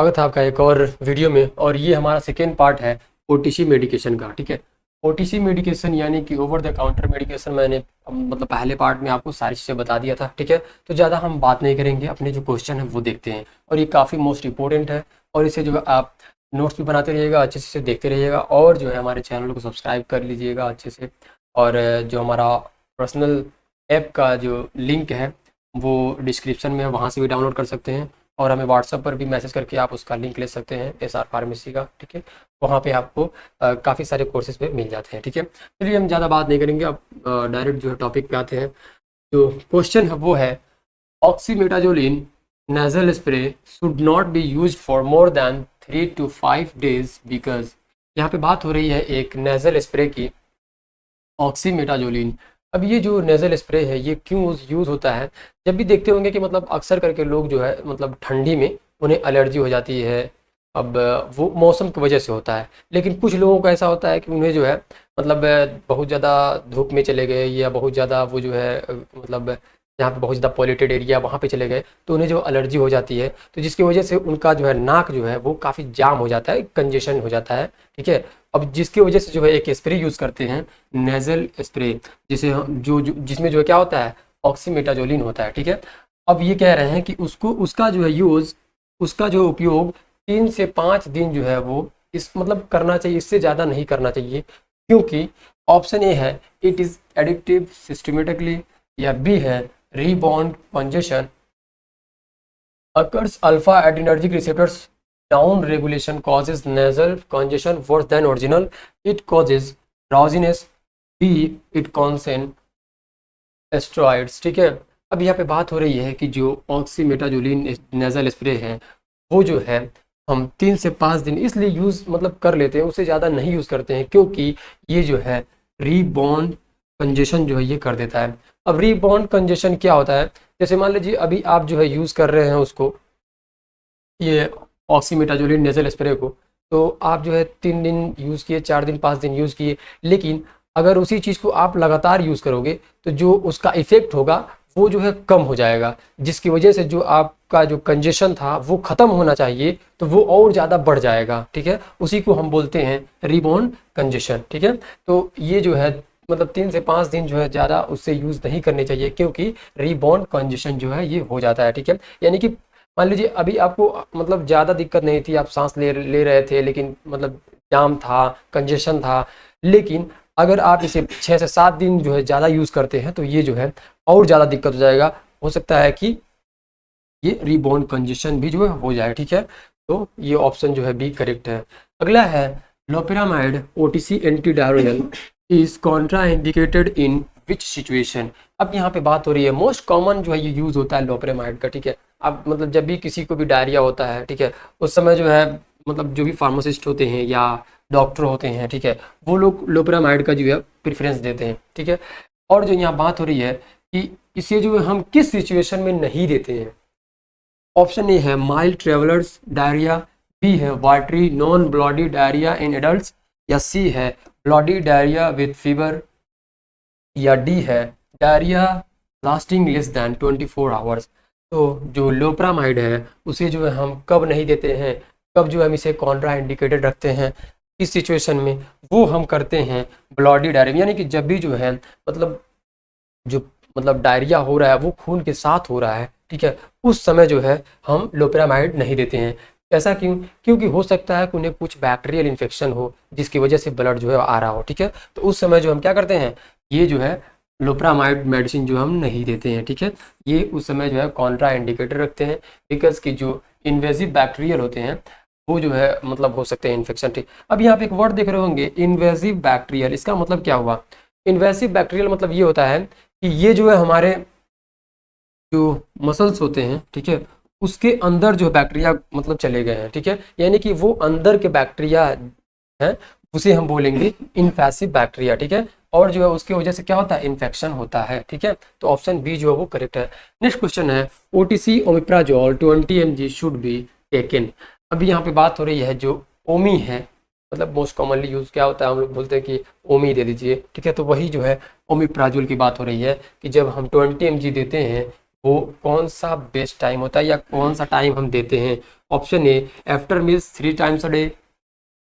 स्वागत है आपका एक और वीडियो में। और ये हमारा सेकेंड पार्ट है ओटीसी मेडिकेशन का। ठीक है, ओटीसी मेडिकेशन यानी कि ओवर द काउंटर मेडिकेशन। मैंने मतलब पहले पार्ट में आपको सारी चीज़ें बता दिया था। ठीक है, तो ज़्यादा हम बात नहीं करेंगे, अपने जो क्वेश्चन है वो देखते हैं। और ये काफ़ी मोस्ट इंपॉर्टेंट है और इसे जो है आप नोट्स भी बनाते रहिएगा, अच्छे से देखते रहिएगा और जो है हमारे चैनल को सब्सक्राइब कर लीजिएगा अच्छे से। और जो हमारा पर्सनल ऐप का जो लिंक है वो डिस्क्रिप्शन में है, वहाँ से भी डाउनलोड कर सकते हैं। और हमें व्हाट्सएप पर भी मैसेज करके आप उसका लिंक ले सकते हैं, एसआर फार्मेसी का। ठीक है, वहाँ पे आपको काफ़ी सारे कोर्सेज पे मिल जाते हैं। ठीक है, चलिए हम ज़्यादा बात नहीं करेंगे, अब डायरेक्ट जो है टॉपिक पे आते हैं। जो क्वेश्चन है वो है ऑक्सीमेटाजोलिन nasal spray should not be used for more than 3 to 5 days because यहाँ पे बात हो रही है एक नेजल स्प्रे की, ऑक्सीमेटाजोलिन। अब ये जो नेज़ल स्प्रे है ये क्यों यूज़ होता है? जब भी देखते होंगे कि मतलब अक्सर करके लोग जो है मतलब ठंडी में उन्हें एलर्जी हो जाती है। अब वो मौसम की वजह से होता है, लेकिन कुछ लोगों का ऐसा होता है कि उन्हें जो है मतलब बहुत ज़्यादा धूप में चले गए या बहुत ज़्यादा वो जो है मतलब जहाँ पे बहुत ज़्यादा पॉल्यूटेड एरिया वहाँ पे चले गए तो उन्हें जो एलर्जी हो जाती है, तो जिसकी वजह से उनका जो है नाक जो है वो काफ़ी जाम हो जाता है, कंजेशन हो जाता है। ठीक है, अब जिसकी वजह से जो है एक स्प्रे यूज़ करते हैं, नेज़ल स्प्रे, जिसे हम जिसमें जो है क्या होता है, ऑक्सीमेटाजोलिन होता है। ठीक है, अब ये कह रहे हैं कि उसको उसका जो है यूज़, उसका जो उपयोग 3 से 5 दिन जो है वो इस मतलब करना चाहिए, इससे ज़्यादा नहीं करना चाहिए। क्योंकि ऑप्शन ए है इट इज़ एडिक्टिव सिस्टमेटिकली, या बी है rebound congestion occurs alpha adrenergic receptors down regulation causes nasal congestion worse than original, it causes drowsiness, b it contain steroids। ठीक है, अब यहाँ पे बात हो रही है कि जो ऑक्सीमेटाजोलिन नेजल स्प्रे है वो जो है हम 3 से 5 दिन इसलिए यूज़ मतलब कर लेते हैं, उससे ज़्यादा नहीं यूज़ करते हैं, क्योंकि ये जो है रीबाउंड कंजेशन जो है ये कर देता है। अब रीबाउंड कंजेशन क्या होता है? जैसे मान लीजिए अभी आप जो है यूज़ कर रहे हैं उसको, ये ऑक्सीमेटाजोलिन नेज़ल स्प्रे को, तो आप जो है 3 दिन यूज़ किए, 4 दिन 5 दिन यूज़ किए, लेकिन अगर उसी चीज़ को आप लगातार यूज़ करोगे तो जो उसका इफ़ेक्ट होगा वो जो है कम हो जाएगा, जिसकी वजह से जो आपका जो कंजेशन था वो ख़त्म होना चाहिए तो वो और ज़्यादा बढ़ जाएगा। ठीक है, उसी को हम बोलते हैं रीबाउंड कंजेशन। ठीक है, तो ये जो है मतलब 3 से 5 दिन जो है ज़्यादा उससे यूज़ नहीं करनी चाहिए, क्योंकि रीबाउंड कंजेशन जो है ये हो जाता है। ठीक है, यानी कि मान लीजिए अभी आपको मतलब ज़्यादा दिक्कत नहीं थी, आप सांस ले रहे थे, लेकिन मतलब जाम था, कंजेशन था, लेकिन अगर आप इसे 6 से 7 दिन जो है ज़्यादा यूज़ करते हैं तो ये जो है और ज़्यादा दिक्कत हो जाएगा, हो सकता है कि ये रीबाउंड कंजेशन भी जो है हो जाए। ठीक है, तो ये ऑप्शन जो है बी करेक्ट है। अगला है loperamide OTC anti diarrhoeal is Contra indicated in which situation. अब यहाँ पे बात हो रही है मोस्ट कॉमन जो है ये यूज़ होता है लोपेरामाइड का। ठीक है, अब मतलब जब भी किसी को भी डायरिया होता है, ठीक है, उस समय जो है मतलब जो भी फार्मासिस्ट होते हैं या डॉक्टर होते हैं, ठीक है, वो लोग लोपेरामाइड का जो है प्रेफरेंस देते हैं। ठीक है, और जो यहाँ बात हो रही है कि इसे जो है हम किस सिचुएशन में नहीं देते हैं। ऑप्शन ए है माइल्ड ट्रेवलर्स डायरिया, बी है watery non bloody diarrhoea in adults, या सी है ब्लॉडी डायरिया विद फीवर, या डी है diarrhoea lasting less than 24 hours. तो जो लोप्रामाइड है उसे जो है हम कब नहीं देते हैं, कब जो हम इसे कॉन्ट्रा इंडिकेटेड रखते हैं, इस सिचुएशन में वो हम करते हैं ब्लॉडी डायरिया, यानी कि जब भी जो है मतलब जो मतलब डायरिया हो रहा है वो खून के साथ हो रहा है, ठीक है, उस समय जो है हम लोपेरामाइड नहीं देते हैं। ऐसा क्यों? क्योंकि हो सकता है कि उन्हें कुछ बैक्टीरियल इन्फेक्शन हो जिसकी वजह से ब्लड जो है आ रहा हो। ठीक है, तो उस समय जो हम क्या करते हैं, ये जो है लोपेरामाइड मेडिसिन जो हम नहीं देते हैं। ठीक है, ये उस समय जो है कॉन्ट्रा इंडिकेटर रखते हैं, बिकॉज की जो इन्वेजिव बैक्टीरियल होते हैं वो जो है मतलब हो सकते हैं इन्फेक्शन। ठीक, अब यहाँ पे एक वर्ड देख रहे होंगे इन्वेजिव बैक्टीरियल, इसका मतलब क्या हुआ? इन्वेसिव बैक्टीरियल मतलब ये होता है कि ये जो है हमारे जो मसल्स होते हैं, ठीक है, उसके अंदर जो बैक्टीरिया मतलब चले गए हैं। ठीक है, यानी कि वो अंदर के बैक्टीरिया हैं, उसे हम बोलेंगे इन्वेसिव बैक्टीरिया। ठीक है, और जो है उसकी वजह से क्या होता है, इन्फेक्शन होता है। ठीक है, तो ऑप्शन बी जो है वो करेक्ट है। नेक्स्ट क्वेश्चन है OTC omeprazole 20 mg should be taken. अभी यहाँ पे बात हो रही है जो ओमी है, मतलब मोस्ट कॉमनली यूज़ क्या होता है, हम लोग बोलते हैं कि ओमी दे दीजिए। ठीक है, तो वही जो है ओमिप्राजोल की बात हो रही है कि जब हम 20 mg देते हैं वो कौन सा बेस्ट टाइम होता है या कौन सा टाइम हम देते हैं? Option A after meals 3 times a day,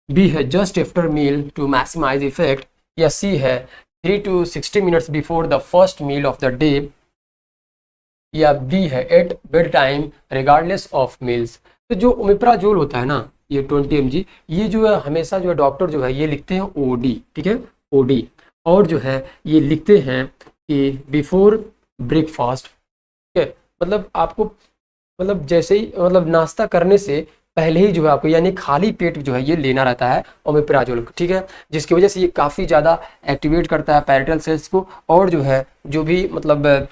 B है just after meal to maximise effect, या सी है 3 to 60 minutes before the first meal of the day, या डी है at bed time regardless of meals. तो जो omeprazole होता है ना, ये 20 mg, ये जो है हमेशा जो है डॉक्टर जो है ये लिखते हैं ओडी, ठीक है, ओडी, और जो है ये लिखते हैं कि बिफोर ब्रेकफास्ट, ठीक है, मतलब आपको मतलब जैसे ही मतलब नाश्ता करने से पहले ही जो है आपको यानी खाली पेट जो है ये लेना रहता है ओमेप्राजोल, ठीक है, जिसकी वजह से ये काफ़ी ज़्यादा एक्टिवेट करता है पैरेटल सेल्स को, और जो है जो भी मतलब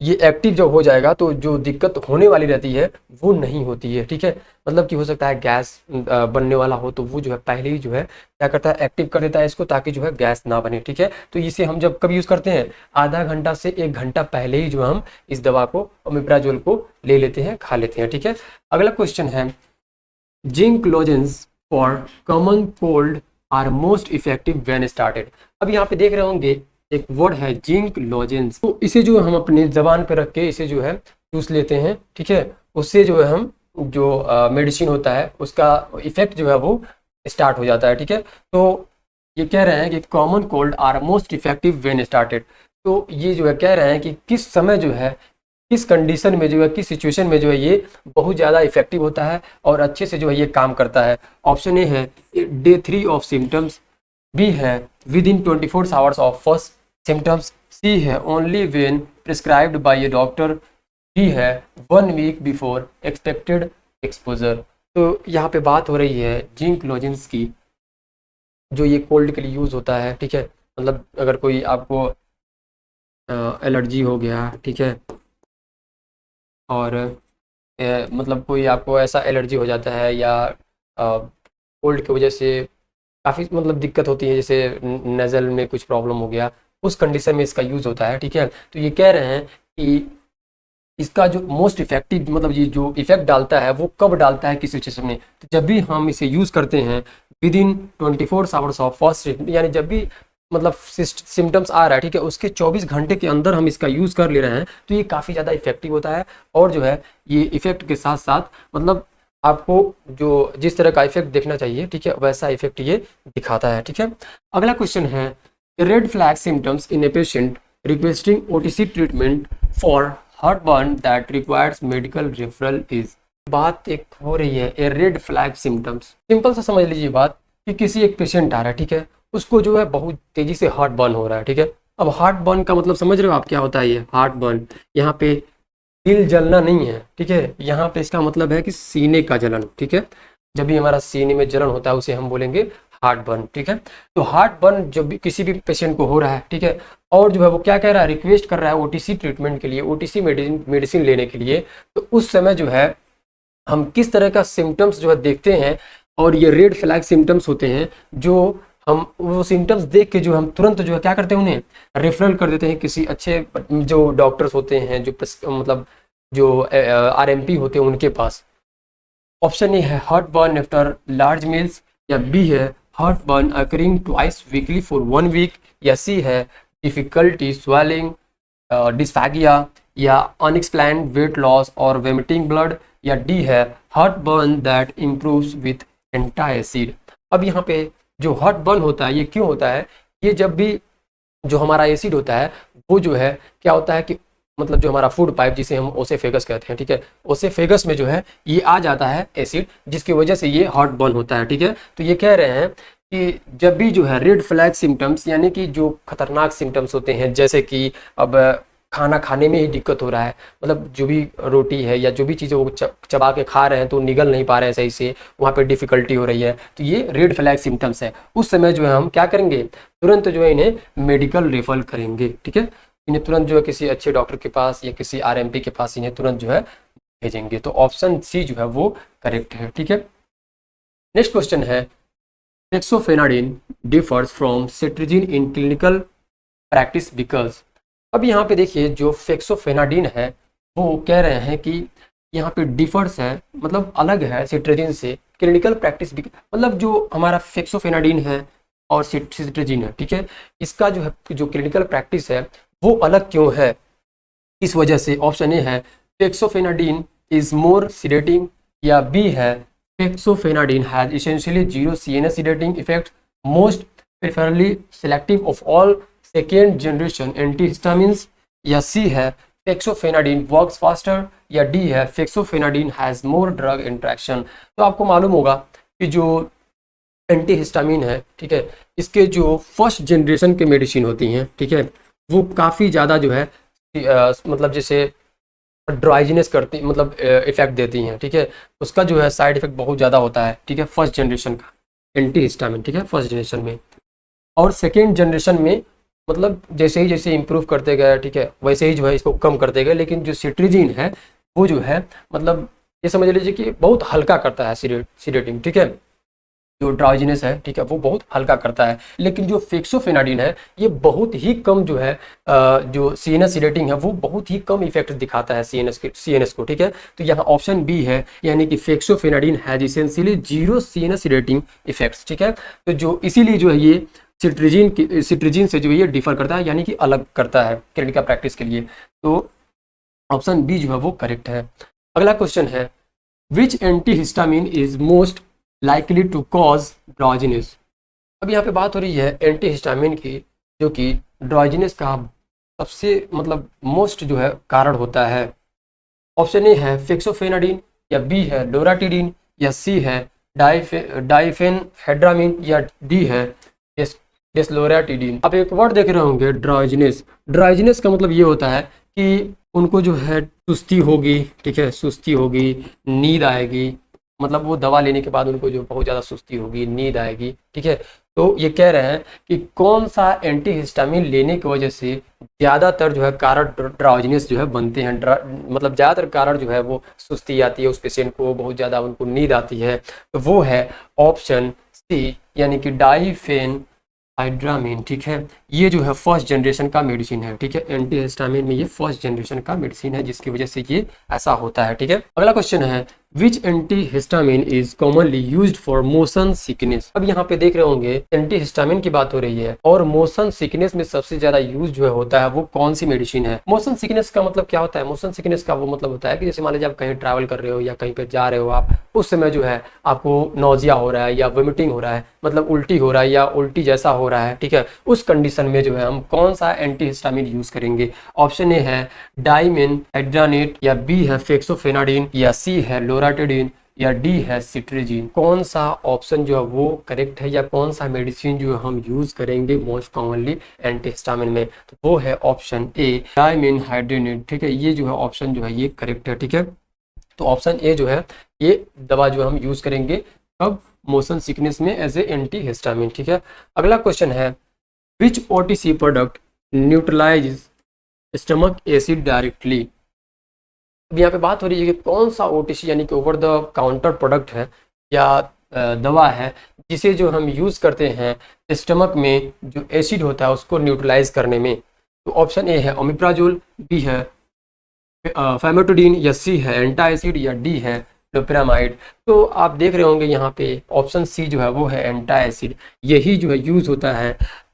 ये एक्टिव जब हो जाएगा तो जो दिक्कत होने वाली रहती है वो नहीं होती है, ठीक है, मतलब कि हो सकता है गैस बनने वाला हो तो वो जो है पहले ही जो है क्या करता है एक्टिव कर देता है इसको, ताकि जो है गैस ना बने, ठीक है। तो इसे हम जब कब यूज़ करते हैं, आधा घंटा से 1 घंटा पहले ही जो हम इस दवा को ओमेप्राजोल को ले लेते हैं, खा लेते हैं, ठीक है। अगला क्वेश्चन है zinc lozenges for common cold are most effective when started. अब यहाँ पे देख रहे होंगे एक वर्ड है जिंक लोजेंस, तो इसे जो हम अपने जबान पे रख के इसे जो है चूस लेते हैं, ठीक है, उससे जो है हम जो मेडिसिन होता है उसका इफेक्ट जो है वो स्टार्ट हो जाता है, ठीक है। तो ये कह रहे हैं कि common cold are most effective when started, तो ये जो है कह रहे हैं कि किस समय जो है किस कंडीशन में जो है किस सिचुएशन में जो है ये बहुत ज़्यादा इफेक्टिव होता है और अच्छे से जो है ये काम करता है। ऑप्शन ए है डे 3 ऑफ सिम्टम्स, बी है within 24 hours of first symptoms, C है only when prescribed by a doctor, D है 1 week बिफोर एक्सपेक्टेड एक्सपोजर। तो यहाँ पे बात हो रही है जिंक लोजेंस की, जो ये कोल्ड के लिए यूज़ होता है, ठीक है, मतलब अगर कोई आपको एलर्जी हो गया, ठीक है, और मतलब कोई आपको ऐसा एलर्जी हो जाता है या कोल्ड की वजह से काफ़ी मतलब दिक्कत होती है, जैसे नज़ल में कुछ प्रॉब्लम हो गया, उस कंडीशन में इसका यूज़ होता है, ठीक है। तो ये कह रहे हैं कि इसका जो मोस्ट इफेक्टिव मतलब ये जो इफेक्ट डालता है वो कब डालता है किस सिचुएशन में, तो जब भी हम इसे यूज़ करते हैं with in 24 hours of first, यानी जब भी मतलब सिम्टम्स आ रहा है, ठीक है, उसके 24 घंटे के अंदर हम इसका यूज़ कर ले रहे हैं, तो ये काफ़ी ज़्यादा इफेक्टिव होता है, और जो है ये इफेक्ट के साथ साथ मतलब आपको जो जिस तरह का इफेक्ट देखना चाहिए, ठीक है, वैसा इफेक्ट ये दिखाता है, ठीक है। अगला क्वेश्चन है red flag symptoms in a patient requesting OTC treatment for heartburn that requires medical referral is। बात एक हो रही है ए रेड फ्लैग सिम्टम्स, सिंपल सा समझ लीजिए बात कि किसी एक पेशेंट आ रहा है, ठीक है, उसको जो है बहुत तेजी से हार्ट बर्न हो रहा है, ठीक है। अब हार्ट बर्न का मतलब समझ रहे हो आप क्या होता है? ये हार्ट बर्न यहाँ पे दिल जलना नहीं है, ठीक है, यहाँ पे इसका मतलब है कि सीने का जलन, ठीक है, जब भी हमारा सीने में जलन होता है उसे हम बोलेंगे हार्ट बर्न, ठीक है। तो हार्ट बर्न जब भी किसी भी पेशेंट को हो रहा है, ठीक है, और जो है वो क्या कह रहा है, रिक्वेस्ट कर रहा है ओटीसी ट्रीटमेंट के लिए, ओटीसी मेडिसिन लेने के लिए, तो उस समय जो है हम किस तरह का सिम्टम्स जो है देखते हैं, और ये रेड फ्लैग सिम्टम्स होते हैं जो हम वो सिम्टम्स देख के जो हम तुरंत जो है क्या करते हैं, उन्हें रेफरल कर देते हैं किसी अच्छे जो डॉक्टर्स होते हैं, जो मतलब जो आरएमपी होते हैं उनके पास। ऑप्शन ए है heart burn after large meals, या बी है heart burn occurring twice weekly for 1 week, या सी है डिफिकल्टी स्वेलिंग, डिस्फैगिया, या अनएक्सप्लेन्ड वेट लॉस और वोमिटिंग ब्लड, या डी है heart burn that improves with antacid. अब यहाँ पे जो हार्ट बर्न होता है ये क्यों होता है, ये जब भी जो हमारा एसिड होता है वो जो है क्या होता है कि मतलब जो हमारा फूड पाइप जिसे हम ओसेफेगस कहते हैं, ठीक है, ओसेफेगस में जो है ये आ जाता है एसिड, जिसकी वजह से ये हार्ट बर्न होता है, ठीक है। तो ये कह रहे हैं कि जब भी जो है रेड फ्लैग सिम्टम्स यानी कि जो खतरनाक सिम्टम्स होते हैं, जैसे कि अब खाना खाने में ही दिक्कत हो रहा है, मतलब जो भी रोटी है या जो भी चीज़ें वो चबा के खा रहे हैं तो निगल नहीं पा रहे हैं सही से, वहाँ पे डिफ़िकल्टी हो रही है, तो ये रेड फ्लैग सिम्टम्स है। उस समय जो है हम क्या करेंगे, तुरंत जो है इन्हें मेडिकल रेफर करेंगे, ठीक है, इन्हें तुरंत जो है किसी अच्छे डॉक्टर के पास या किसी आरएमपी के पास इन्हें तुरंत जो है भेजेंगे। तो ऑप्शन सी जो है वो करेक्ट है, ठीक है। नेक्स्ट क्वेश्चन है fexofenadine differs from cetirizine in clinical practice because. अब यहाँ पे देखिए जो फेक्सोफेनाडिन है वो कह रहे हैं कि यहाँ पे डिफर्स है, मतलब अलग है सेट्रिजिन से क्लिनिकल प्रैक्टिस, मतलब जो हमारा फेक्सोफेनाडिन है और सेट्रिजिन है, ठीक है, इसका जो है जो क्लिनिकल प्रैक्टिस है वो अलग क्यों है। इस वजह से ऑप्शन ए है फेक्सोफेनाडिन इज मोर सीडेटिंग, या बी है fexofenadine has essentially zero CNS sedating effect, most preferably selective of all second generation antihistamines, या सी है फेक्सोफेनाडिन वर्क्स फास्टर, या डी है fexofenadine has more drug interaction. तो आपको मालूम होगा कि जो एंटीहिस्टामिन है, ठीक है, इसके जो फर्स्ट जनरेशन के मेडिसिन होती हैं, ठीक है, वो काफ़ी ज़्यादा जो है मतलब जैसे ड्राइजीनेस करती, मतलब इफेक्ट देती हैं, ठीक है, उसका जो है साइड इफेक्ट बहुत ज़्यादा होता है, ठीक है, फर्स्ट जनरेशन का एंटीहिस्टामिन, ठीक है, फर्स्ट जनरेशन में। और सेकेंड जनरेशन में मतलब जैसे इम्प्रूव करते गए, ठीक है, वैसे ही जो है इसको कम करते गए, लेकिन जो सिट्रीजिन है वो जो है मतलब ये समझ लीजिए कि बहुत हल्का करता है सीडेटिंग, ठीक है, जो ड्राउजीनेस है, ठीक है, वो बहुत हल्का करता है। लेकिन जो फेक्सोफेनाडिन है ये बहुत ही कम जो है जो CNS सीडेटिंग है वो बहुत ही कम इफेक्ट दिखाता है CNS को, ठीक है। तो यहाँ ऑप्शन बी है, यानी कि fexofenadine has essentially zero CNS sedating effects, ठीक है। तो जो इसीलिए जो है ये सिट्रीजिन से जो है ये डिफर करता है, यानी कि अलग करता है क्लिनिकल प्रैक्टिस के लिए। तो ऑप्शन बी जो है वो करेक्ट है। अगला क्वेश्चन है which antihistamine is most likely to cause drowsiness. अब यहाँ पे बात हो रही है एंटीहिस्टामिन की, जो कि ड्राउजीनेस का सबसे मतलब मोस्ट जो है कारण होता है। ऑप्शन ए है फेक्सोफेनाडिन, या बी है लोराटिडिन, या सी है डाइफेनहेड्रामिन, या डी है डेस्लोराटिडिन। आप एक वर्ड देख रहे होंगे ड्राउजीनेस। ड्राउजीनेस का मतलब ये होता है कि उनको जो है सुस्ती होगी, ठीक है, सुस्ती होगी, नींद आएगी, मतलब वो दवा लेने के बाद उनको जो बहुत ज़्यादा सुस्ती होगी, नींद आएगी, ठीक है। तो ये कह रहे हैं कि कौन सा एंटीहिस्टामिन लेने की वजह से ज़्यादातर जो है कारण ड्राउजीनेस जो है बनते हैं, मतलब ज़्यादातर कारण जो है वो सुस्ती आती है उस पेशेंट को, बहुत ज़्यादा उनको नींद आती है। तो वो है ऑप्शन सी, यानी कि डाइफेन हाइड्रामिन, ठीक है। ये जो है फर्स्ट जनरेशन का मेडिसिन है, ठीक है, एंटीहिस्टामिन में ये फर्स्ट जनरेशन का मेडिसिन है, जिसकी वजह से ये ऐसा होता है, ठीक है। अगला क्वेश्चन है which antihistamine is commonly used for motion sickness. अब यहाँ पे देख रहे होंगे एंटीहिस्टामिन की बात हो रही है, और मोशन सिकनेस में सबसे ज्यादा यूज जो है होता है वो कौन सी मेडिसिन है। मोशन सिकनेस का मतलब क्या होता है? मोशन सिकनेस का वो मतलब होता है कि जैसे मान लीजिए आप कहीं ट्रैवल कर रहे हो या कहीं पे जा रहे हो, आप उस समय जो है आपको नोजिया हो रहा है या वोमिटिंग हो रहा है, मतलब उल्टी हो रहा है या उल्टी जैसा हो रहा है, ठीक है, उस कंडीशन में जो है हम कौन सा एंटीहिस्टामिन यूज करेंगे। ऑप्शन ए है डाइमेनहेड्रानेट, या बी है फेक्सोफेनाडिन, या सी है लोराटिडिन, या डी है सिट्रीजिन। कौन सा ऑप्शन जो है वो करेक्ट है, या कौन सा मेडिसिन जो है हम यूज करेंगे मोस्ट कॉमनली एंटीहिस्टामिन में? तो वो है ऑप्शन ए डाइमेनहाइड्रेनेट, ठीक है। ये जो है ऑप्शन जो है ये करेक्ट है, ठीक है। तो ऑप्शन ए जो है ये दवा जो हम यूज करेंगे कब? मोशन सिकनेस में एज ए एंटीहिस्टामिन, ठीक है। अगला क्वेश्चन है which OTC product neutralize stomach acid directly. अब यहाँ पे बात हो रही है कि कौन सा OTC यानी कि ओवर द काउंटर प्रोडक्ट है या दवा है जिसे जो हम यूज़ करते हैं स्टमक में जो एसिड होता है उसको न्यूट्रलाइज करने में। तो ऑप्शन ए है ओमिप्राजोल, बी है फैमेटोडीन, या सी है एंटाएसिड, या डी है लोपेरामाइड। तो आप देख रहे होंगे यहाँ पे ऑप्शन सी जो है वो है एंटाएसिड। यही जो है यूज़ होता है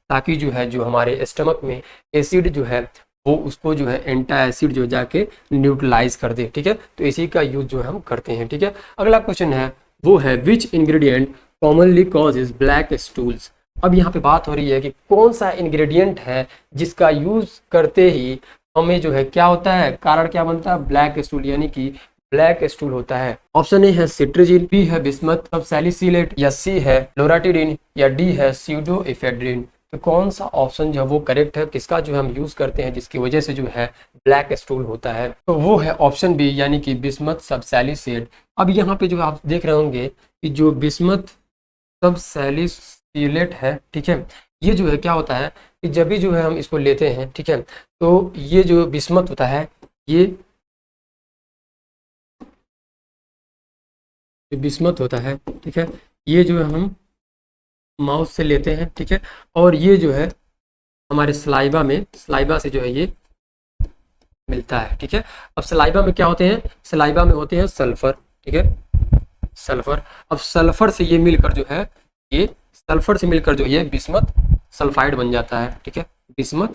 ताकि जो है जो हमारे स्टमक में एसिड जो है वो उसको जो है एंटाएसिड जो जाके न्यूट्रलाइज कर दे, ठीक है। तो इसी का यूज जो है हम करते हैं, ठीक है। अगला क्वेश्चन है वो है which ingredient commonly causes black stools. अब यहाँ पे बात हो रही है कि कौन सा इंग्रेडिएंट है जिसका यूज करते ही हमें जो है क्या होता है, कारण क्या बनता है? ब्लैक स्टूल, यानी कि ब्लैक स्टूल होता है। ऑप्शन ए है सिट्रीजिन, बी है बिस्मथ सब सैलिसिलेट, या सी है लोराटिडिन, या डी है स्यूडोएफेड्रिन। तो कौन सा ऑप्शन जो है वो करेक्ट है, किसका जो हम यूज करते हैं जिसकी वजह से जो है ब्लैक स्टूल होता है? तो वो है ऑप्शन बी, यानी कि बिस्मथ सब सैलिसिलेट। अब यहाँ पे जो आप देख रहे होंगे कि जो बिस्मथ सब सैलिसिलेट है, ठीक है, ये जो है क्या होता है कि जब भी जो है हम इसको लेते हैं, ठीक है, तो ये जो बिस्मथ होता है ये बिस्मथ होता है, ठीक है, ये जो है हम माउथ से लेते हैं, ठीक है, और ये जो है हमारे सलाइवा से जो है ये मिलता है, ठीक है। अब सलाइवा में क्या होते हैं? सलाइवा में होते हैं सल्फर, ठीक है, सल्फर। अब सल्फर से ये मिलकर जो है ये सल्फर से मिलकर जो ये बिस्मथ सल्फाइड बन जाता है, ठीक है, बिस्मथ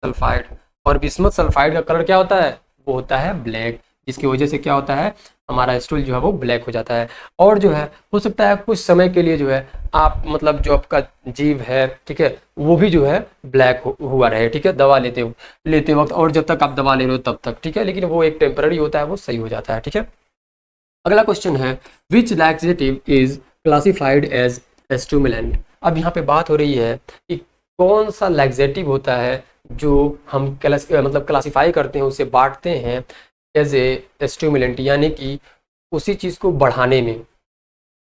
सल्फाइड। और बिस्मथ सल्फाइड का कलर क्या होता है, वो होता है ब्लैक, जिसकी वजह से क्या होता है, हमारा स्टूल जो है वो ब्लैक हो जाता है। और जो है हो सकता है कुछ समय के लिए जो है आप मतलब जो आपका जीभ है, ठीक है, वो भी जो है ब्लैक हुआ रहे, ठीक है, दवा लेते वक्त, और जब तक आप दवा ले रहे हो तब तक, ठीक है, लेकिन वो एक टेम्पररी होता है, वो सही हो जाता है, ठीक है। अगला क्वेश्चन है which laxative is classified as stimulant. अब यहाँ पे बात हो रही है कि कौन सा लैक्सेटिव होता है जो हम मतलब क्लासिफाई करते हैं, उसे बांटते हैं एज ए स्टिमुलेंट, यानी कि उसी चीज़ को बढ़ाने में।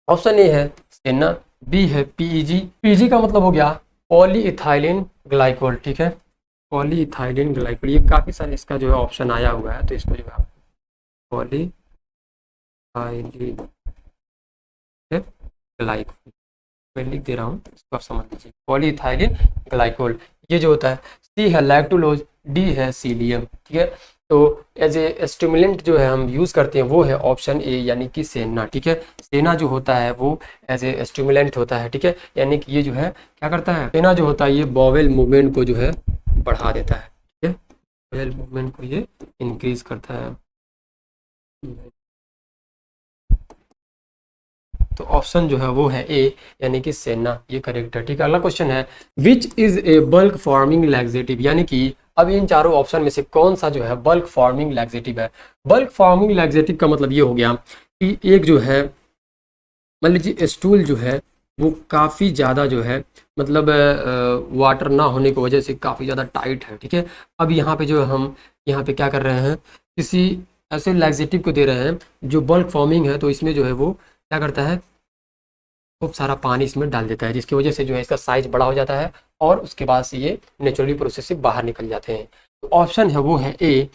ऑप्शन ए है सेना, बी है पीईजी, पीईजी का मतलब हो गया पॉलीइथाइलिन ग्लाइकोल, ठीक है, पॉलीइथाइलिन ग्लाइकोल, ये काफ़ी सारे इसका जो है ऑप्शन आया हुआ है, तो इसको जो है पॉलीइथाइलिन ग्लाइकोल मैं लिख दे रहा हूँ, इसको आप समझ लीजिए, पॉलीइथाइलिन ग्लाइकोल। ये जो होता है, सी है लैक्टुलोज, डी है सीलियम, ठीक है। तो एज ए स्टिमुलेंट जो है हम यूज़ करते हैं वो है ऑप्शन ए, यानी कि सेना, ठीक है। सेना जो होता है वो एज ए स्टिमुलेंट होता है, ठीक है, यानी कि ये जो है क्या करता है, सेना जो होता है ये बॉवेल मूवमेंट को जो है बढ़ा देता है, ठीक है, बॉवेल मूवमेंट को ये इंक्रीज करता है। तो ऑप्शन जो है वो है ए, यानी कि सेना, ये करेक्ट है, ठीक है। अगला क्वेश्चन है which is a bulk forming laxative, यानी कि अब इन चारों ऑप्शन में से कौन सा जो है बल्क फॉर्मिंग लैक्सेटिव है। बल्क फॉर्मिंग लैक्सेटिव का मतलब ये हो गया कि एक जो है मान लीजिए स्टूल जो है वो काफ़ी ज़्यादा जो है मतलब वाटर ना होने की वजह से काफ़ी ज़्यादा टाइट है, ठीक है। अब यहाँ पे जो हम यहाँ पे क्या कर रहे हैं, किसी ऐसे लैक्सेटिव को दे रहे हैं जो बल्क फॉर्मिंग है, तो इसमें जो है वो क्या करता है, खूब सारा पानी इसमें डाल देता है, जिसकी वजह से जो है इसका साइज बड़ा हो जाता है और उसके बाद से ये नेचुरली प्रोसेस से बाहर निकल जाते हैं। तो ऑप्शन है वो है ए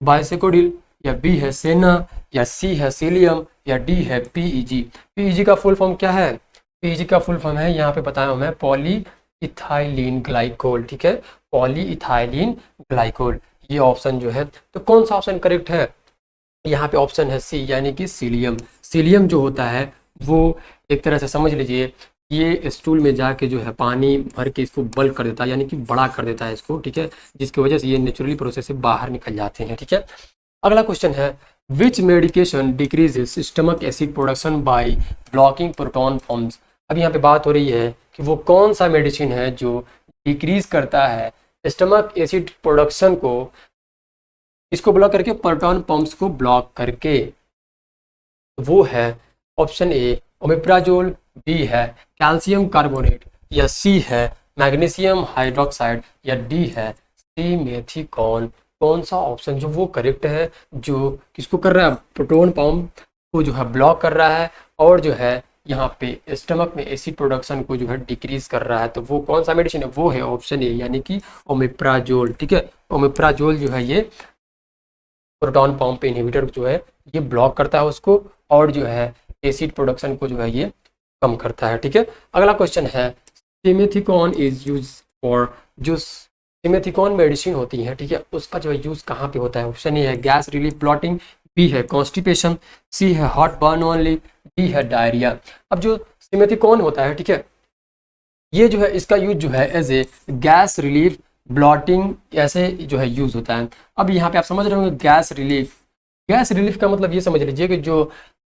बाइसेकोडिल, या बी है सेना, या सी है सीलियम, या डी है पीईजी। पीईजी का फुल फॉर्म क्या है, पीईजी का फुल फॉर्म है यहाँ पे बताया हूँ मैं, पॉली इथाइलिन ग्लाइकोल, ठीक है, पॉली इथाइलिन ग्लाइकोल, ये ऑप्शन जो है। तो कौन सा ऑप्शन करेक्ट है, यहाँ पे ऑप्शन है सी, यानी कि सीलियम। सीलियम जो होता है वो एक तरह से समझ लीजिए ये स्टूल में जाके जो है पानी भर के इसको बल्क कर देता है, यानी कि बड़ा कर देता है इसको, ठीक है, जिसकी वजह से ये नेचुरली प्रोसेस से बाहर निकल जाते हैं, ठीक है। अगला क्वेश्चन है which medication decreases stomach acid production by blocking proton pumps. अब यहाँ पे बात हो रही है कि वो कौन सा मेडिसिन है जो डिक्रीज करता है स्टमक एसिड प्रोडक्शन को, इसको ब्लॉक करके, प्रोटॉन पंप्स को ब्लॉक करके। वो है ऑप्शन ए ओमेप्राजोल, बी है कैल्शियम कार्बोनेट, या सी है मैग्नीशियम हाइड्रोक्साइड, या डी है सी मेथिकॉन। कौन सा ऑप्शन जो वो करेक्ट है, जो किसको कर रहा है, प्रोटॉन पंप को जो है ब्लॉक कर रहा है और जो है यहाँ पे स्टमक में एसिड प्रोडक्शन को जो है डिक्रीज कर रहा है, तो वो कौन सा मेडिसिन है, वो है ऑप्शन ए, यानी कि ओमेप्राजोल, ठीक है। ओमेप्राजोल जो है ये प्रोटॉन पंप इनहिबिटर जो है ये ब्लॉक करता है उसको, और जो है एसिड प्रोडक्शन को जो है ये कम करता है, ठीक है। अगला क्वेश्चन है सिमेथिकॉन इज यूज फॉर, जो सिमेथिकॉन मेडिसिन होती है, ठीक है, उसका जो है यूज कहाँ पे होता है। ऑप्शन ए है गैस रिलीफ ब्लॉटिंग, बी है कॉन्स्टिपेशन, सी है हॉट बर्न ओनली, डी है डायरिया। अब जो सिमेथिकॉन होता है, ठीक है, ये जो है इसका यूज जो है as a gas relief bloating ऐसे जो है यूज होता है। अब यहाँ पे आप समझ रहे होंगे गैस रिलीफ, गैस रिलीफ का मतलब ये समझ लीजिए कि जो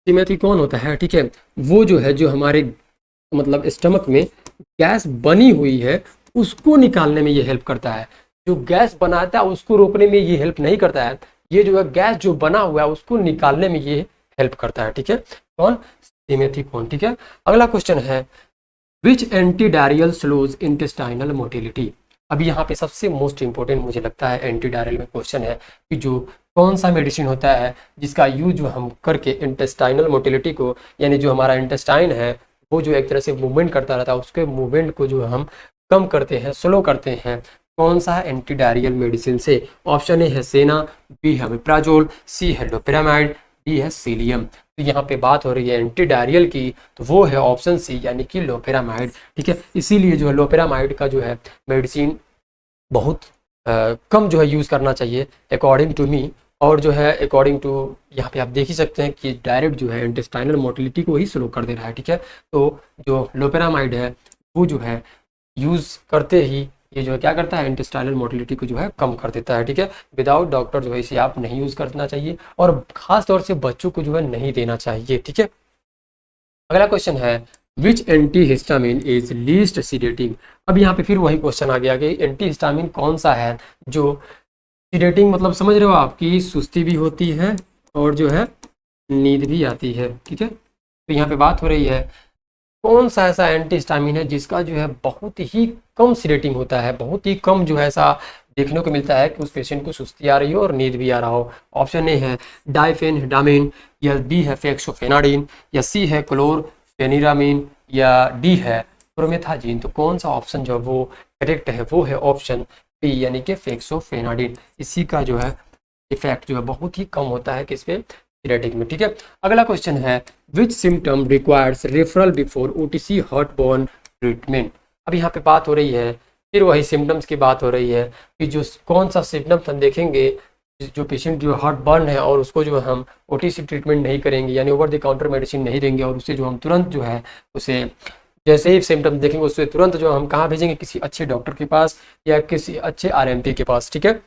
सिमेथिकॉन होता है, ठीक है, वो जो है जो हमारे मतलब स्टमक में गैस बनी हुई है उसको निकालने में ये हेल्प करता है। जो गैस बनाता है उसको रोकने में ये हेल्प नहीं करता है, ये जो है गैस जो बना हुआ है उसको निकालने में ये हेल्प करता है, ठीक है, कौन, सिमेथिकॉन, ठीक है। अगला क्वेश्चन है विच एंटीडायरियल स्लोज इंटेस्टाइनल मोटिलिटी। अभी यहाँ पे सबसे मोस्ट इंपॉर्टेंट मुझे लगता है एंटीडायरियल में क्वेश्चन है कि जो कौन सा मेडिसिन होता है जिसका यूज जो हम करके इंटेस्टाइनल मोटिलिटी को, यानी जो हमारा इंटेस्टाइन है वो जो एक तरह से मूवमेंट करता रहता है, उसके मूवमेंट को जो हम कम करते हैं, स्लो करते हैं, कौन सा है एंटीडायरियल मेडिसिन से। ऑप्शन ए है सेना, बी है ओमेप्राजोल, सी है लोपेरामाइड, डी है सीलियम। तो यहाँ पे बात हो रही है एंटीडायरियल की, तो वो है ऑप्शन सी, यानी कि लोपेरामाइड, ठीक है। इसीलिए जो है लोपेरामाइड का जो है मेडिसिन बहुत कम जो है यूज़ करना चाहिए अकॉर्डिंग टू मी, और जो है अकॉर्डिंग टू यहाँ पे आप देख ही सकते हैं कि डायरेक्ट जो है इंटेस्टाइनल मोटिलिटी को ही स्लो कर दे रहा है, ठीक है। तो जो लोपेरामाइड है वो जो है यूज़ करते ही ये जो है क्या करता है, इंटेस्टाइनल मोटिलिटी को जो है कम कर देता है, ठीक है। विदाउट डॉक्टर जो है इसे आप नहीं यूज़ करना चाहिए, और खास तौर से बच्चों को जो है नहीं देना चाहिए, ठीक है। अगला क्वेश्चन है which antihistamine is least sedating. अब यहाँ पे फिर वही क्वेश्चन आ गया कि एंटी हिस्टामिन कौन सा है जो सीडेटिंग, मतलब समझ रहे हो आपकी सुस्ती भी होती है और जो है नींद भी आती है, ठीक है। तो यहाँ पे बात हो रही है कौन सा ऐसा एंटी हिस्टामिन है जिसका जो है बहुत ही कम सीडेटिंग होता है, बहुत ही कम जो है ऐसा देखने को मिलता है कि उस पेशेंट को सुस्ती आ रही हो और नींद भी आ रहा हो। ऑप्शन ए है डाइफेनहिडामिन, या बी है फेक्सोफेनाडिन, या सी है क्लोरफेनिरामिन, या डी है प्रोमेथाजिन। तो कौन सा ऑप्शन जो है वो करेक्ट है, वो है ऑप्शन बी यानी कि फेक्सोफेनाडिन। इसी का जो है इफेक्ट जो है बहुत ही कम होता है किस पे, सीडेटिक में, ठीक है। अगला क्वेश्चन है which symptom requires referral before OTC heartburn treatment. अब यहाँ पे बात हो रही है फिर वही सिम्टम्स की बात हो रही है कि जो कौन सा सिम्टम्स हम देखेंगे जो पेशेंट जो हार्ट बर्न है और उसको जो हम ओटीसी ट्रीटमेंट नहीं करेंगे यानी ओवर द काउंटर मेडिसिन नहीं देंगे, और उससे जो हम तुरंत जो है उसे जैसे ही सिम्टम्स देखेंगे उससे तुरंत जो हम कहाँ भेजेंगे, किसी अच्छे डॉक्टर के पास या किसी अच्छे आरएमपी के पास, ठीक है।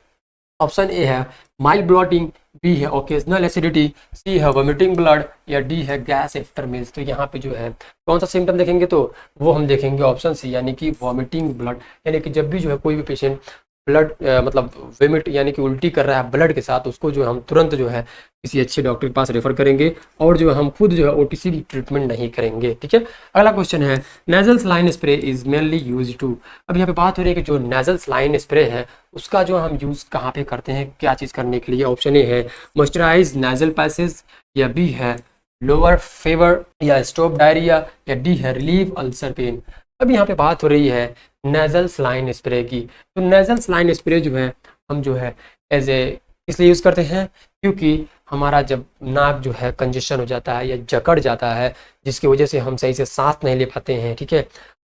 ऑप्शन ए है माइल्ड ब्लॉटिंग, बी है ओकेजनल एसिडिटी, सी है वोमिटिंग ब्लड, या डी है गैस आफ्टर मील्स। तो यहाँ पे जो है कौन सा सिम्टम देखेंगे तो वो हम देखेंगे ऑप्शन सी यानी कि वॉमिटिंग ब्लड, यानी कि जब भी जो है कोई भी पेशेंट ब्लड मतलब वोमिट यानी कि उल्टी कर रहा है ब्लड के साथ, उसको जो है हम तुरंत जो है किसी अच्छे डॉक्टर के पास रेफर करेंगे और जो है हम खुद जो है ओटीसी ट्रीटमेंट नहीं करेंगे, ठीक है। अगला क्वेश्चन है nasal saline spray is mainly use to. अब यहाँ पे बात हो रही है कि जो नेजल सलाइन स्प्रे है उसका जो हम यूज़ कहाँ पे करते हैं, क्या चीज़ करने के लिए। ऑप्शन ए है मॉइस्चराइज नेजल पैसेज, या बी है लोअर फेवर, या स्टॉप डायरिया, या डी है रिलीव अल्सर पेन। अब यहाँ पे बात हो रही है नेजल सलाइन स्प्रे की। तो नेजल सलाइन स्प्रे जो है हम जो है एज ए इसलिए यूज़ करते हैं क्योंकि हमारा जब नाक जो है कंजेशन हो जाता है या जकड़ जाता है जिसकी वजह से हम सही से सांस नहीं ले पाते हैं, ठीक है।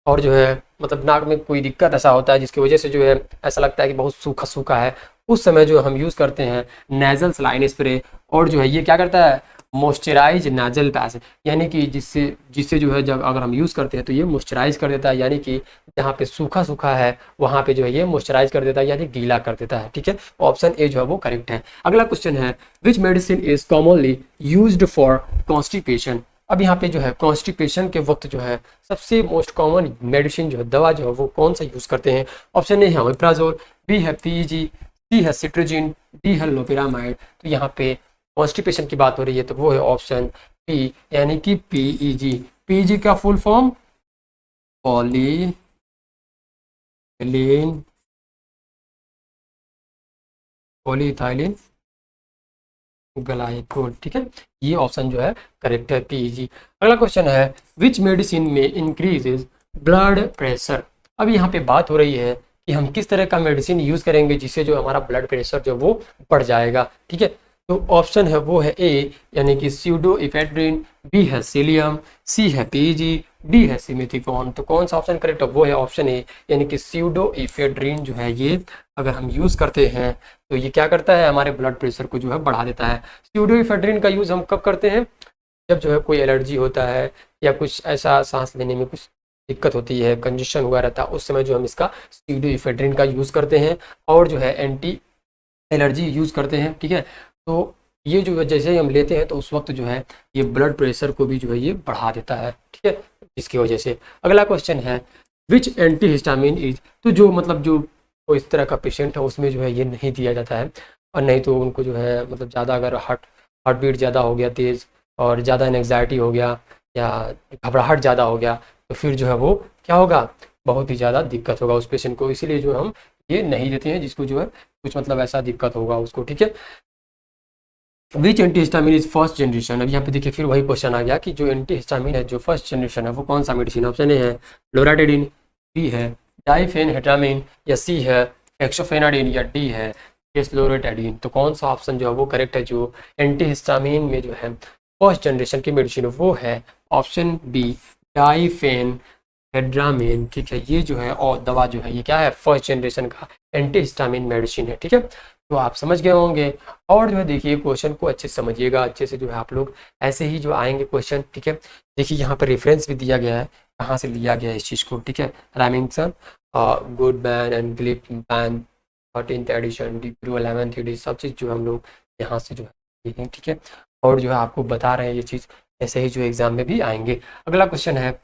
और जो है मतलब नाक में कोई दिक्कत ऐसा होता है जिसकी वजह से जो है ऐसा लगता है कि बहुत सूखा सूखा है, उस समय जो हम यूज़ करते हैं नेजल सलाइन स्प्रे। और जो है ये क्या करता है मॉइस्चराइज नेजल पैच, यानी कि जिससे जिससे जो है जब अगर हम यूज़ करते हैं तो ये मॉइस्चराइज कर देता है, यानी कि जहाँ पे सूखा सूखा है वहाँ पे जो है ये मॉइस्चराइज कर देता है यानी गीला कर देता है, ठीक है। ऑप्शन ए जो है वो करेक्ट है। अगला क्वेश्चन है which medicine is commonly used for constipation. अब यहाँ पे जो है कॉन्स्टिपेशन के वक्त जो है सबसे मोस्ट कॉमन मेडिसिन जो है दवा जो है वो कौन सा यूज़ करते हैं। ऑप्शन ए है ओमेप्राजोल, बी है पीईजी, सी है सिट्रोजिन, डी है लोपेरामाइड। तो यहाँ पे कॉन्स्टिपेशन की बात हो रही है तो वो है ऑप्शन पी यानी कि पीईजी। पीईजी का full form polyethylene polyethylene glycol, ठीक है। ये ऑप्शन जो है करेक्ट है पीईजी। अगला क्वेश्चन है विच मेडिसिन में इंक्रीजेज ब्लड प्रेशर। अब यहाँ पे बात हो रही है कि हम किस तरह का मेडिसिन यूज करेंगे जिससे जो हमारा ब्लड प्रेशर जो वो बढ़ जाएगा, ठीक है। तो ऑप्शन है वो है ए यानी कि स्यूडो इफेड्रिन, बी है सीलियम, सी है पीजी, डी है सिमेथिकॉन। तो कौन सा ऑप्शन करेक्ट है वो है ऑप्शन ए यानी कि स्यूडो इफेड्रिन जो है ये अगर हम यूज़ करते हैं तो ये क्या करता है हमारे ब्लड प्रेशर को जो है बढ़ा देता है। स्यूडो इफेड्रिन का यूज़ हम कब करते हैं जब जो है कोई एलर्जी होता है या कुछ ऐसा सांस लेने में कुछ दिक्कत होती है, कंजेशन हुआ रहता है, उस समय जो हम इसका स्यूडो इफेड्रिन का यूज़ करते हैं और जो है एंटी एलर्जी यूज़ करते हैं, ठीक है। तो ये जो है जैसे ही हम लेते हैं तो उस वक्त जो है ये ब्लड प्रेशर को भी जो है ये बढ़ा देता है, ठीक है, इसकी वजह से। अगला क्वेश्चन है विच एंटी हिस्टामिन इज। तो जो मतलब जो कोई इस तरह का पेशेंट है उसमें जो है ये नहीं दिया जाता है, और नहीं तो उनको जो है मतलब ज़्यादा अगर हार्ट बीट ज़्यादा हो गया तेज़ और ज़्यादा एंग्जाइटी हो गया या घबराहट ज़्यादा हो गया तो फिर जो है वो क्या होगा बहुत ही ज़्यादा दिक्कत होगा उस पेशेंट को, इसीलिए जो हम ये नहीं देते हैं जिसको जो है कुछ मतलब ऐसा दिक्कत होगा उसको, ठीक है। Which antihistamine is first generation. अब यहाँ पे देखिए फिर वही क्वेश्चन आ गया कि जो एंटी हिस्टामिन है जो फर्स्ट जनरेशन है वो कौन सा मेडिसिन। ऑप्शन ए है लोराटिडिन, बी है डाइफेनहिडामिन, या सी है एक्सोफेनाडिन, या डी है एस्लोरेटाडिन। तो कौन सा ऑप्शन जो है वो करेक्ट है जो एंटी हिस्टामिन में जो है फर्स्ट जनरेशन की मेडिसिन वो है ऑप्शन बी डाइफेनहिडामिन, ठीक है। ये जो है और दवा जो है ये क्या है फर्स्ट जनरेशन का एंटी हिस्टामिन मेडिसिन है, ठीक है। तो आप समझ गए होंगे। और जो है देखिए क्वेश्चन को अच्छे से समझिएगा, अच्छे से जो है आप लोग ऐसे ही जो आएंगे क्वेश्चन, ठीक है। देखिए यहाँ पर रेफरेंस भी दिया गया है कहाँ से लिया गया है इस चीज़ को, ठीक है, Remington Goodman and Gilman 13th edition, डीपीरू 11th एडिशन, सब चीज़ जो हम लोग यहाँ से जो है लिखेंगे, ठीक है। और जो है आपको बता रहे हैं ये चीज़, ऐसे ही जो एग्जाम में भी आएंगे। अगला क्वेश्चन है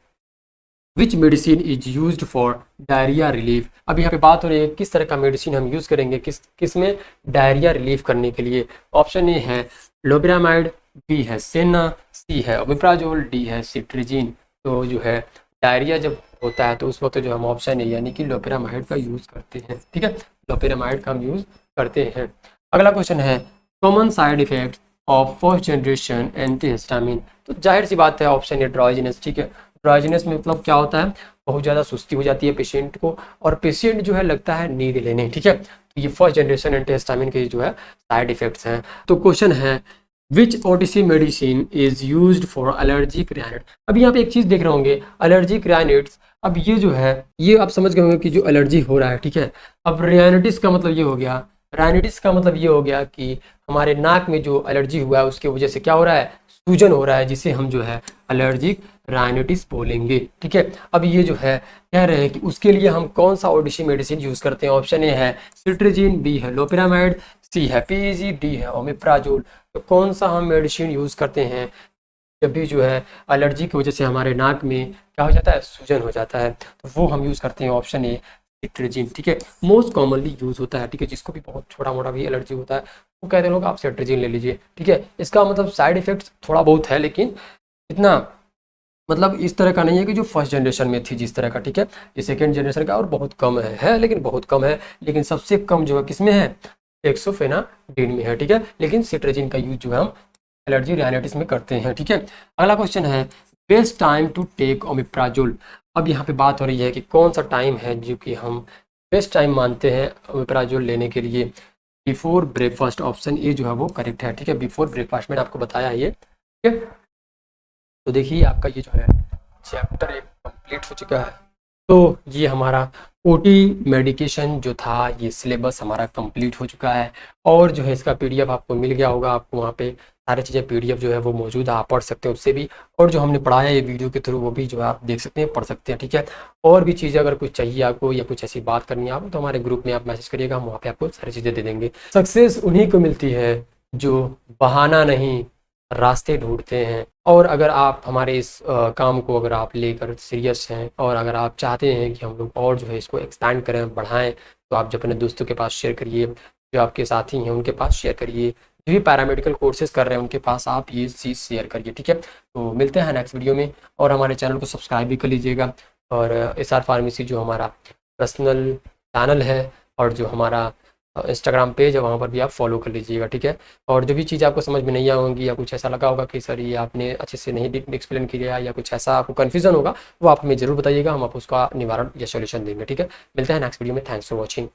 which medicine is use for diarrhoea relief. अब यहाँ पे बात हो रही है किस तरह का मेडिसिन हम यूज़ करेंगे किस में डायरिया रिलीफ करने के लिए। ऑप्शन ए है लोपेरामाइड, बी है सेना, सी है ओमेप्राजोल, डी है सिट्रिजिन। तो जो है डायरिया जब होता है तो उस वक्त जो हम ऑप्शन ए यानी कि लोपेरामाइड का यूज़ करते हैं, ठीक है, लोपेरामाइड का हम यूज़ करते हैं। अगला क्वेश्चन है common side effect of first generation antihistamine. तो जाहिर सी बात है ऑप्शन ए ड्राइजीनेस, ठीक है। ड्राइजीनेस में मतलब क्या होता है, बहुत ज़्यादा सुस्ती हो जाती है पेशेंट को और पेशेंट जो है लगता है नींद लेने, ठीक है। तो ये फर्स्ट जनरेशन एंटीहिस्टामिन के जो है साइड इफेक्ट्स हैं। तो क्वेश्चन है which OTC medicine is used for allergic rhinitis. अब यहाँ पे एक चीज़ देख रहे होंगे एलर्जिक राइनाइटिस। अब ये जो है ये आप समझ गए होंगे कि जो एलर्जी हो रहा है, ठीक है। अब राइनाइटिस का मतलब ये हो गया, राइनाइटिस का मतलब ये हो गया कि हमारे नाक में जो एलर्जी हुआ है उसकी वजह से क्या हो रहा है, सूजन हो रहा है, जिसे हम जो है एलर्जिक राइनाइटिस बोलेंगे, ठीक है। अब ये जो है कह रहे हैं कि उसके लिए हम कौन सा ओटीसी मेडिसिन यूज़ करते हैं। ऑप्शन ए है सिट्रिजिन, बी है लोपेरामाइड, सी है पीईजी, डी है ओमेप्राजोल। तो कौन सा हम मेडिसिन यूज़ करते हैं जब भी जो है एलर्जी की वजह से हमारे नाक में क्या हो जाता है, सूजन हो जाता है, तो वो हम यूज़ करते हैं ऑप्शन ए सिट्रिजिन, ठीक है। मोस्ट कॉमनली यूज़ होता है, ठीक है। जिसको भी बहुत छोटा मोटा भी एलर्जी होता है वो कहते हैं लोग आप सिट्रिजिन ले लीजिए, ठीक है। इसका मतलब साइड इफेक्ट थोड़ा बहुत है लेकिन इतना मतलब इस तरह का नहीं है कि जो फर्स्ट जनरेशन में थी जिस तरह का, ठीक है। ये सेकेंड जनरेशन का और बहुत कम है लेकिन बहुत कम है। लेकिन सबसे कम जो है किस में है, डेक्सोफेनाडिन में है, ठीक है। लेकिन सिट्रिजिन का यूज जो है हम एलर्जी राइनाइटिस में करते हैं, ठीक है। अगला क्वेश्चन है best time to take omeprazole. अब यहाँ पे बात हो रही है कि कौन सा टाइम है जो कि हम बेस्ट टाइम मानते हैं ओमेप्राजोल लेने के लिए। बिफोर ब्रेकफास्ट, ऑप्शन ए जो है वो करेक्ट है, ठीक है। बिफोर ब्रेकफास्ट मैंने आपको बताया ये, ठीक है। तो देखिए आपका ये जो है चैप्टर एक कंप्लीट हो चुका है। तो ये हमारा ओटी मेडिकेशन जो था ये सिलेबस हमारा कंप्लीट हो चुका है और जो है इसका पीडीएफ आपको मिल गया होगा। आपको वहाँ पे सारी चीज़ें पीडीएफ जो है वो मौजूद है, आप पढ़ सकते हैं उससे भी। और जो हमने पढ़ाया ये वीडियो के थ्रू वो भी जो है आप देख सकते हैं, पढ़ सकते हैं, ठीक है। और भी चीज़ें अगर कुछ चाहिए आपको या कुछ ऐसी बात करनी है आपको तो हमारे ग्रुप में आप मैसेज करिएगा, हम वहाँ पे आपको सारी चीज़ें दे देंगे। सक्सेस उन्हीं को मिलती है जो बहाना नहीं रास्ते ढूंढते हैं। और अगर आप हमारे इस काम को अगर आप लेकर सीरियस हैं और अगर आप चाहते हैं कि हम लोग और जो है इसको एक्सपैंड करें, बढ़ाएं, तो आप जो अपने दोस्तों के पास शेयर करिए, जो आपके साथी हैं उनके पास शेयर करिए, जो भी पैरामेडिकल कोर्सेज कर रहे हैं उनके पास आप ये चीज़ शेयर करिए, ठीक है। तो मिलते हैं नेक्स्ट वीडियो में और हमारे चैनल को सब्सक्राइब भी कर लीजिएगा। और एसआर फार्मेसी जो हमारा पर्सनल चैनल है और जो हमारा इंस्टाग्राम पेज है वहाँ पर भी आप फॉलो कर लीजिएगा, ठीक है। और जो भी चीज़ आपको समझ में नहीं आएंगी या कुछ ऐसा लगा होगा कि सर ये आपने अच्छे से नहीं एक्सप्लेन किया या कुछ ऐसा आपको कन्फ्यूजन होगा वो आप हमें ज़रूर बताइएगा, हम आप उसका निवारण या सॉल्यूशन देंगे, ठीक है। मिलते हैं नेक्स्ट वीडियो में। Thanks for watching.